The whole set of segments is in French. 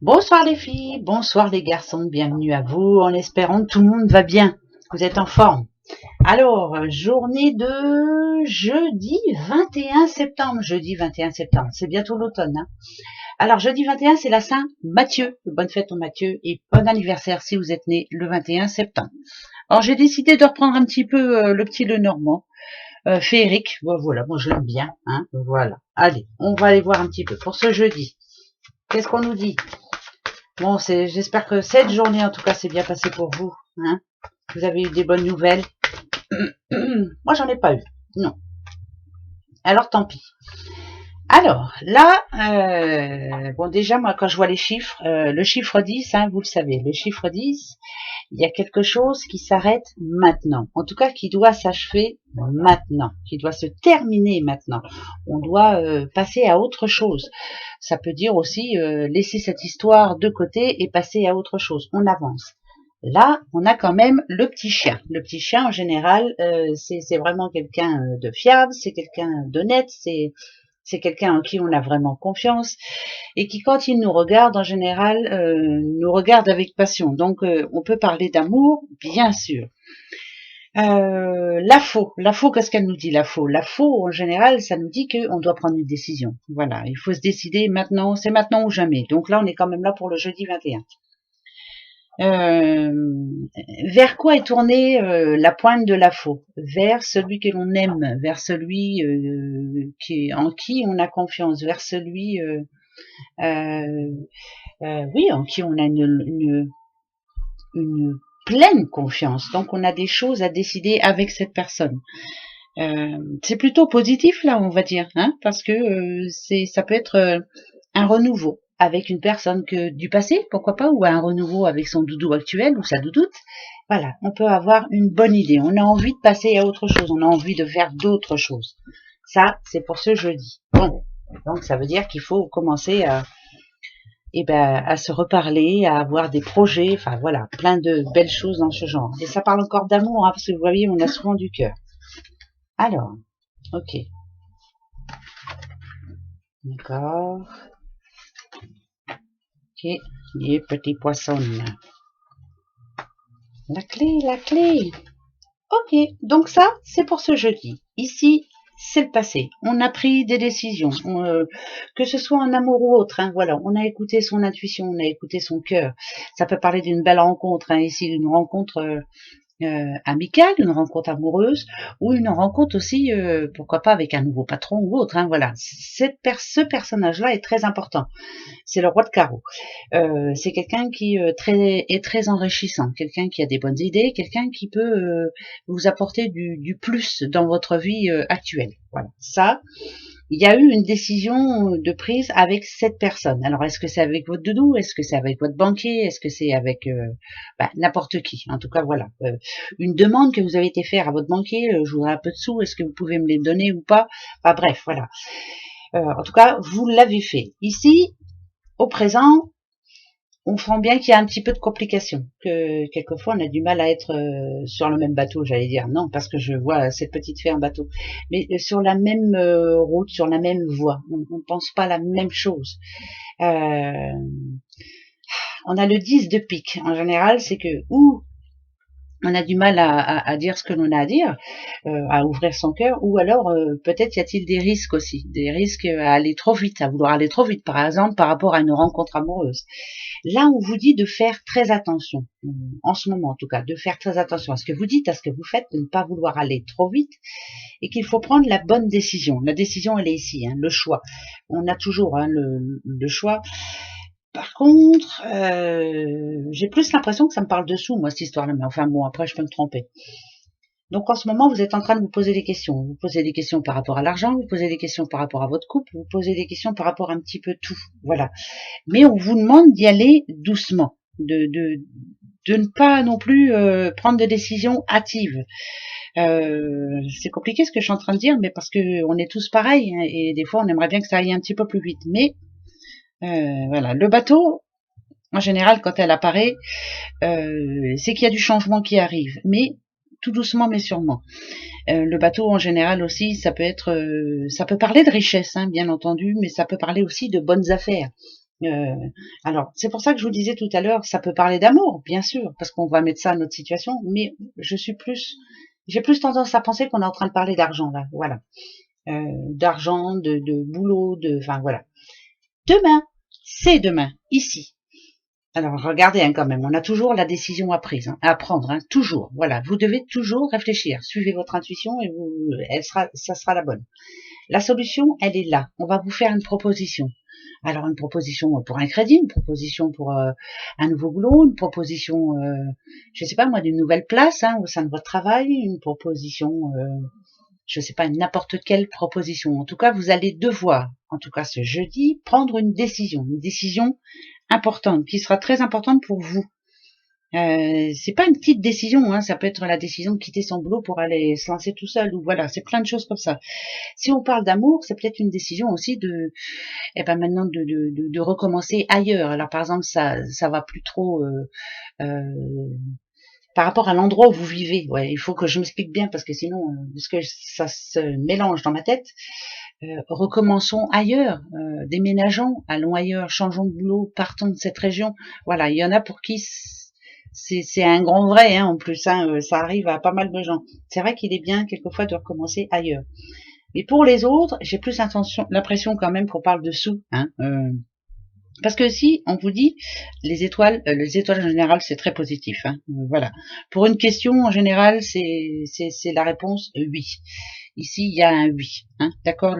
Bonsoir les filles, bonsoir les garçons, bienvenue à vous, en espérant que tout le monde va bien, que vous êtes en forme. Alors, journée de jeudi 21 septembre, c'est bientôt l'automne. Hein. Alors, jeudi 21, c'est la Saint-Mathieu, bonne fête au Mathieu et bon anniversaire si vous êtes né le 21 septembre. Alors, j'ai décidé de reprendre un petit peu le petit Lenormand, féerique, voilà, moi je l'aime bien, hein, voilà. Allez, on va aller voir un petit peu pour ce jeudi. Qu'est-ce qu'on nous dit? Bon, j'espère que cette journée, en tout cas, s'est bien passée pour vous. Hein. Vous avez eu des bonnes nouvelles. Moi, j'en ai pas eu. Non. Alors, tant pis. Alors, là, bon, déjà, moi, quand je vois les chiffres, le chiffre 10, hein, vous le savez, le chiffre 10, il y a quelque chose qui s'arrête maintenant. En tout cas, qui doit s'achever maintenant, qui doit se terminer maintenant. On doit passer à autre chose. Ça peut dire aussi laisser cette histoire de côté et passer à autre chose. On avance. Là, on a quand même le petit chien. Le petit chien, en général, c'est vraiment quelqu'un de fiable, c'est quelqu'un d'honnête, c'est quelqu'un en qui on a vraiment confiance et qui, quand il nous regarde, en général, nous regarde avec passion. Donc, on peut parler d'amour, bien sûr. La faux, qu'est-ce qu'elle nous dit, la faux, en général, ça nous dit qu'on doit prendre une décision. Voilà, il faut se décider maintenant, c'est maintenant ou jamais. Donc là, on est quand même là pour le jeudi 21. Vers quoi est tournée la pointe de la faux? Vers celui que l'on aime, vers celui en qui on a confiance, vers celui oui, en qui on a une pleine confiance. Donc on a des choses à décider avec cette personne. C'est plutôt positif là, on va dire, hein, parce que ça peut être un renouveau avec une personne que du passé, pourquoi pas, ou un renouveau avec son doudou actuel ou sa doudoute. Voilà, on peut avoir une bonne idée. On a envie de passer à autre chose, on a envie de faire d'autres choses. Ça, c'est pour ce jeudi. Bon, donc ça veut dire qu'il faut commencer à se reparler, à avoir des projets, enfin voilà, plein de belles choses dans ce genre. Et ça parle encore d'amour, hein, parce que vous voyez, on a souvent du cœur. Alors, ok, d'accord. Ok, les petits poissons. La clé, la clé. Ok, donc ça, c'est pour ce jeudi. Ici, c'est le passé. On a pris des décisions, que ce soit en amour ou autre. Hein, voilà, on a écouté son intuition, on a écouté son cœur. Ça peut parler d'une belle rencontre, hein, ici, d'une rencontre amicale, une rencontre amoureuse, ou une rencontre aussi, pourquoi pas avec un nouveau patron ou autre. Hein, voilà, ce personnage-là est très important. C'est le roi de carreau. C'est quelqu'un qui est très enrichissant, quelqu'un qui a des bonnes idées, quelqu'un qui peut vous apporter du plus dans votre vie actuelle. Voilà. Ça, il y a eu une décision de prise avec cette personne. Alors, est-ce que c'est avec votre doudou? Est-ce que c'est avec votre banquier? Est-ce que c'est avec n'importe qui? En tout cas, voilà. Une demande que vous avez été faire à votre banquier, je voudrais un peu de sous, est-ce que vous pouvez me les donner ou pas? Enfin, bref, voilà. En tout cas, vous l'avez fait. Ici, au présent, on sent bien qu'il y a un petit peu de complications, que quelquefois on a du mal à être sur le même bateau, j'allais dire. Non, parce que je vois cette petite fée en bateau. Mais sur la même route, sur la même voie. On ne pense pas la même chose. On a le 10 de pique. En général, c'est que ou on a du mal à dire ce que l'on a à dire, à ouvrir son cœur, ou alors peut-être y a-t-il des risques aussi, des risques à aller trop vite, à vouloir aller trop vite, par exemple par rapport à une rencontre amoureuse. Là, on vous dit de faire très attention, en ce moment en tout cas, de faire très attention à ce que vous dites, à ce que vous faites, de ne pas vouloir aller trop vite, et qu'il faut prendre la bonne décision. La décision, elle est ici, hein, le choix. On a toujours hein, le choix. Par contre, j'ai plus l'impression que ça me parle dessous, moi, cette histoire-là. Mais enfin bon, après, je peux me tromper. Donc en ce moment, vous êtes en train de vous poser des questions. Vous posez des questions par rapport à l'argent, vous posez des questions par rapport à votre couple, vous posez des questions par rapport à un petit peu tout. Voilà. Mais on vous demande d'y aller doucement, de ne pas non plus prendre de décisions hâtives. C'est compliqué ce que je suis en train de dire, mais parce que on est tous pareils hein, et des fois on aimerait bien que ça aille un petit peu plus vite. Mais voilà, le bateau, en général, quand elle apparaît, c'est qu'il y a du changement qui arrive, mais tout doucement mais sûrement. Le bateau, en général aussi, ça peut parler de richesse, hein, bien entendu, mais ça peut parler aussi de bonnes affaires. Alors, c'est pour ça que je vous disais tout à l'heure, ça peut parler d'amour, bien sûr, parce qu'on va mettre ça à notre situation, mais j'ai plus tendance à penser qu'on est en train de parler d'argent, là, voilà. D'argent, de boulot, enfin, voilà. Demain, c'est demain, ici. Alors, regardez, hein, quand même, on a toujours la décision à prendre, hein, toujours, voilà. Vous devez toujours réfléchir, suivez votre intuition et ça sera la bonne. La solution, elle est là. On va vous faire une proposition. Alors une proposition pour un crédit, une proposition pour un nouveau boulot, une proposition, je sais pas moi, d'une nouvelle place au sein de votre travail, une proposition, je sais pas, n'importe quelle proposition. En tout cas, vous allez devoir, en tout cas ce jeudi, prendre une décision importante, qui sera très importante pour vous. C'est pas une petite décision, ça peut être la décision de quitter son boulot pour aller se lancer tout seul, ou voilà, c'est plein de choses comme ça. Si on parle d'amour, c'est peut-être une décision aussi maintenant de recommencer ailleurs. Alors par exemple, ça va plus trop par rapport à l'endroit où vous vivez. Ouais, il faut que je m'explique bien parce que sinon, parce que ça se mélange dans ma tête. Recommençons ailleurs, déménageons, allons ailleurs, changeons de boulot, partons de cette région. Voilà, il y en a pour qui c'est un grand vrai, en plus, ça arrive à pas mal de gens. C'est vrai qu'il est bien quelquefois de recommencer ailleurs. Mais pour les autres, j'ai plus l'impression quand même qu'on parle de sous, parce que si on vous dit les étoiles en général c'est très positif, voilà. Pour une question en général c'est la réponse oui. Ici il y a un oui, d'accord.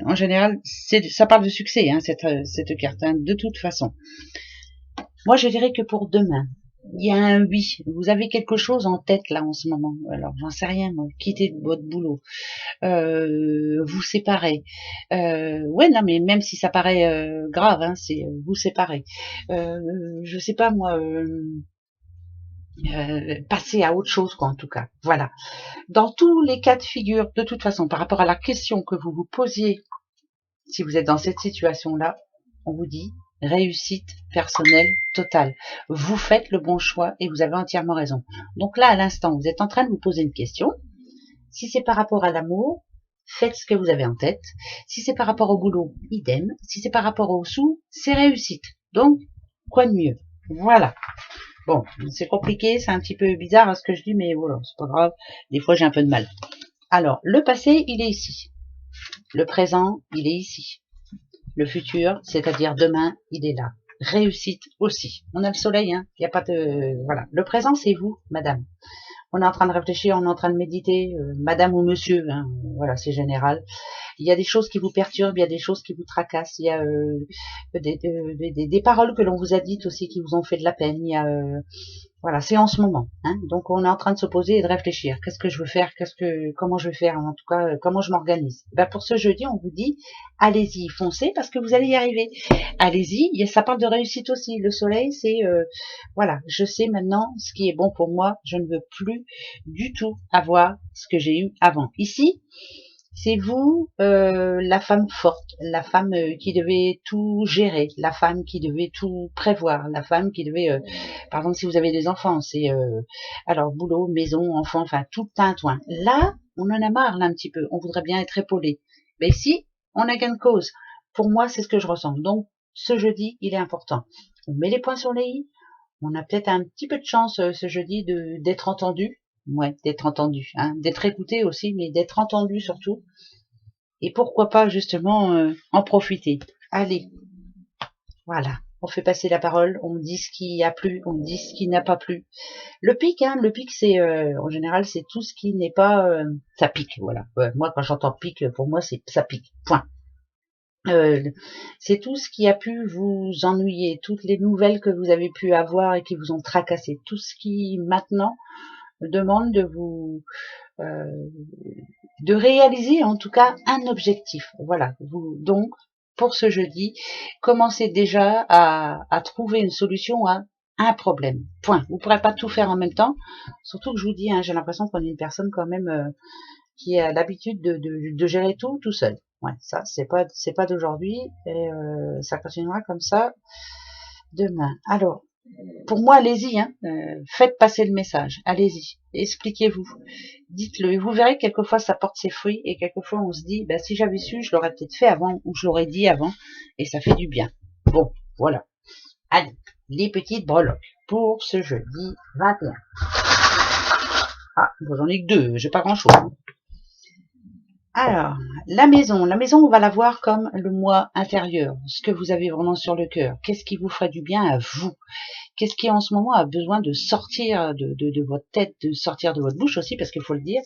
En général ça parle de succès, cette carte, de toute façon. Moi je dirais que pour demain, il y a un oui. Vous avez quelque chose en tête là en ce moment. Alors j'en sais rien moi. Quitter votre boulot. Vous séparer. Ouais, non, mais même si ça paraît grave, c'est vous séparer. Je sais pas moi, passer à autre chose, quoi, en tout cas. Voilà. Dans tous les cas de figure, de toute façon, par rapport à la question que vous vous posiez, si vous êtes dans cette situation-là, on vous dit réussite personnelle totale. Vous faites le bon choix et vous avez entièrement raison. Donc là, à l'instant, vous êtes en train de vous poser une question. Si c'est par rapport à l'amour, faites ce que vous avez en tête. Si c'est par rapport au boulot, idem. Si c'est par rapport aux sous, c'est réussite. Donc, quoi de mieux? Voilà. Bon, c'est compliqué, c'est un petit peu bizarre ce que je dis, mais voilà, c'est pas grave. Des fois, j'ai un peu de mal. Alors, le passé, il est ici. Le présent, il est ici. Le futur, c'est-à-dire demain, il est là. Réussite aussi. On a le soleil, il n'y a pas de... Voilà. Le présent, c'est vous, madame. On est en train de réfléchir, on est en train de méditer, madame ou monsieur, voilà, c'est général. Il y a des choses qui vous perturbent, il y a des choses qui vous tracassent, il y a des paroles que l'on vous a dites aussi qui vous ont fait de la peine, il y a voilà, c'est en ce moment, donc on est en train de se poser et de réfléchir. Qu'est-ce que je veux faire, comment je vais faire, en tout cas, comment je m'organise. Pour ce jeudi, on vous dit, allez-y, foncez parce que vous allez y arriver. Allez-y, ça parle de réussite aussi. Le soleil, c'est voilà, je sais maintenant ce qui est bon pour moi. Je ne veux plus du tout avoir ce que j'ai eu avant. Ici, c'est vous, la femme forte, la femme qui devait tout gérer, la femme qui devait tout prévoir, la femme qui devait, par exemple, si vous avez des enfants, c'est alors boulot, maison, enfants, enfin tout tintouin. Là, on en a marre là un petit peu, on voudrait bien être épaulé. Mais ici, on a gain de cause. Pour moi, c'est ce que je ressens. Donc, ce jeudi, il est important. On met les points sur les i. On a peut-être un petit peu de chance ce jeudi d'être entendu. Ouais, d'être entendu, d'être écouté aussi, mais d'être entendu surtout. Et pourquoi pas justement en profiter. Allez, voilà, on fait passer la parole, on dit ce qui a plu, on dit ce qui n'a pas plu. Le pic, c'est en général c'est tout ce qui n'est pas, ça pique, voilà. Moi quand j'entends pic, pour moi c'est ça pique. Point. C'est tout ce qui a pu vous ennuyer, toutes les nouvelles que vous avez pu avoir et qui vous ont tracassé, tout ce qui maintenant demande de vous de réaliser en tout cas un objectif. Voilà. Donc pour ce jeudi, commencez déjà à trouver une solution à un problème. Point. Vous ne pourrez pas tout faire en même temps. Surtout que je vous dis, j'ai l'impression qu'on est une personne quand même qui a l'habitude de gérer tout seul. Ouais, ça c'est pas d'aujourd'hui et ça continuera comme ça demain. Alors pour moi, allez-y, faites passer le message, allez-y, expliquez-vous, dites-le, et vous verrez quelquefois ça porte ses fruits, et quelquefois on se dit, si j'avais su, je l'aurais peut-être fait avant, ou je l'aurais dit avant, et ça fait du bien. Bon, Voilà. Allez, les petites breloques pour ce jeudi 21. Ah, bon, j'en ai que deux, j'ai pas grand chose. Alors, la maison, on va la voir comme le moi intérieur, ce que vous avez vraiment sur le cœur. Qu'est-ce qui vous ferait du bien à vous? Qu'est-ce qui en ce moment a besoin de sortir de votre tête, de sortir de votre bouche aussi, parce qu'il faut le dire.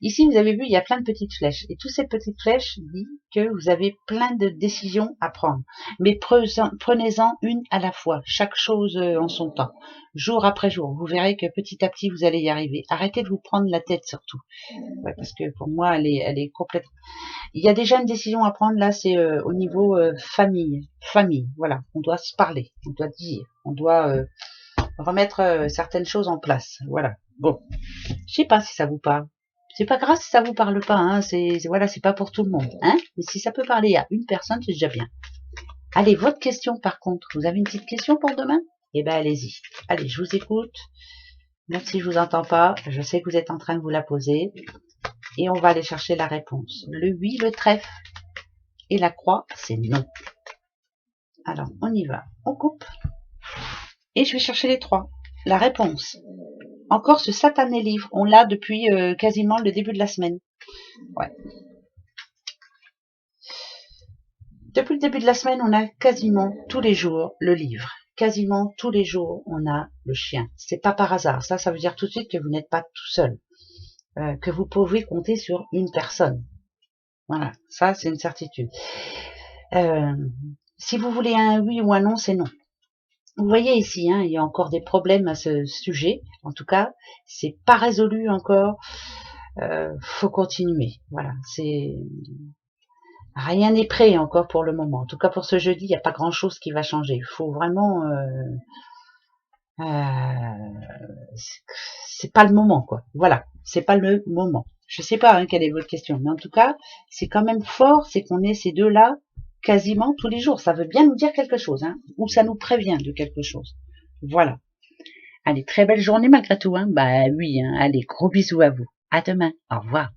Ici, vous avez vu, il y a plein de petites flèches. Et toutes ces petites flèches disent que vous avez plein de décisions à prendre. Mais prenez-en une à la fois, chaque chose en son temps, jour après jour. Vous verrez que petit à petit, vous allez y arriver. Arrêtez de vous prendre la tête surtout. Ouais, parce que pour moi, elle est complète. Il y a déjà une décision à prendre là, c'est au niveau famille. Famille, voilà. On doit se parler, on doit dire, on doit remettre certaines choses en place. Voilà. Bon, je sais pas si ça vous parle. C'est pas grave si ça vous parle pas, hein. Voilà, c'est pas pour tout le monde, hein. Mais si ça peut parler à une personne, c'est déjà bien. Allez, votre question par contre. Vous avez une petite question pour demain? Eh ben, allez-y. Allez, je vous écoute. Même si je vous entends pas, je sais que vous êtes en train de vous la poser. Et on va aller chercher la réponse. Le oui, le trèfle et la croix, c'est non. Alors, on y va. On coupe. Et je vais chercher les trois. La réponse. Encore ce satané livre. On l'a depuis quasiment le début de la semaine. Ouais. Depuis le début de la semaine, on a quasiment tous les jours le livre. Quasiment tous les jours, on a le chien. C'est pas par hasard. Ça veut dire tout de suite que vous n'êtes pas tout seul. Que vous pouvez compter sur une personne. Voilà, ça c'est une certitude. Si vous voulez un oui ou un non, c'est non. Vous voyez ici, hein, il y a encore des problèmes à ce sujet. En tout cas, c'est pas résolu encore. Faut continuer. Voilà, c'est rien n'est prêt encore pour le moment. En tout cas, pour ce jeudi, il n'y a pas grand-chose qui va changer. Il faut vraiment. C'est pas le moment, quoi. Voilà, c'est pas le moment. Je sais pas quelle est votre question, mais en tout cas, c'est quand même fort, c'est qu'on ait ces deux-là quasiment tous les jours. Ça veut bien nous dire quelque chose, hein, ou ça nous prévient de quelque chose. Voilà. Allez, très belle journée malgré tout, hein. Bah oui, hein. Allez, gros bisous à vous. À demain. Au revoir.